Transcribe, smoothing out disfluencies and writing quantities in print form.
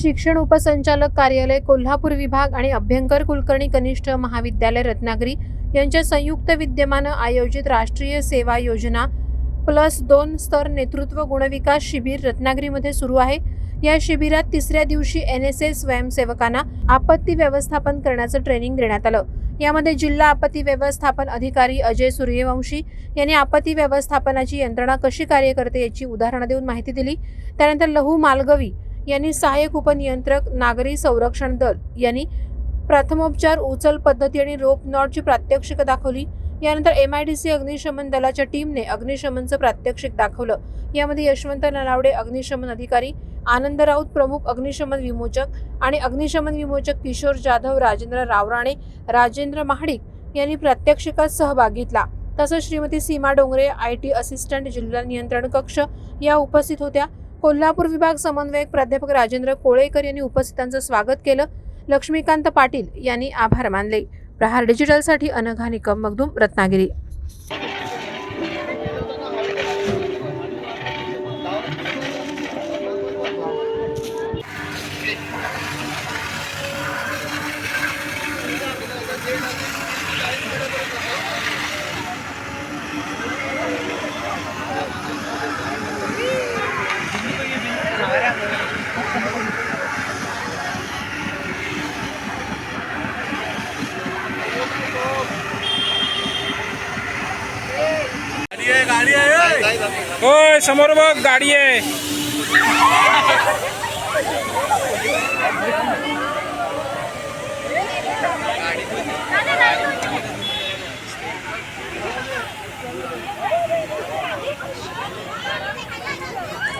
शिक्षण उपसंचालक कार्यालय कोल्हापूर विभाग आणि अभ्यंकर कुलकर्णी कनिष्ठ महाविद्यालय रत्नागिरी यांच्या संयुक्त विद्यमानं आयोजित राष्ट्रीय सेवा योजना +2 स्तर नेतृत्व गुणविकास शिबिर रत्नागिरीमध्ये सुरू आहे। या शिबिरात तिसऱ्या दिवशी NSS स्वयंसेवकांना आपत्ती व्यवस्थापन करण्याचं ट्रेनिंग देण्यात आलं। यामध्ये जिल्हा आपत्ती व्यवस्थापन अधिकारी अजय सूर्यवंशी यांनी आपत्ती व्यवस्थापनाची यंत्रणा कशी कार्य करते याची उदाहरणं देऊन माहिती दिली। त्यानंतर लहू मालगवी यांनी सहाय्यक उपनियंत्रक नागरी संरक्षण दल यांनी प्रथमोपचार उचल पद्धती आणि रोप नॉटची प्रात्यक्षिक दाखवली। यानंतर MIDC अग्निशमन दलाच्या टीमने अग्निशमनचं प्रात्यक्षिक दाखवलं। यामध्ये यशवंत नलावडे अग्निशमन अधिकारी, आनंद राऊत प्रमुख अग्निशमन विमोचक आणि अग्निशमन विमोचक किशोर जाधव, राजेंद्र रावराणे, राजेंद्र महाडिक यांनी प्रात्यक्षिकात सहभाग घेतला। तसंच श्रीमती सीमा डोंगरे IT असिस्टंट जिल्हा नियंत्रण कक्ष या उपस्थित होत्या। कोल्हापूर विभाग समन्वयक प्राध्यापक राजेंद्र कोळेकर यांनी उपस्थितांचं स्वागत केलं। लक्ष्मीकांत पाटील यांनी आभार मानले। प्रहार डिजिटलसाठी अनघा निकम मगदूम, रत्नागिरी। गाड़ी है ओए समोर बघ गाडी आहे।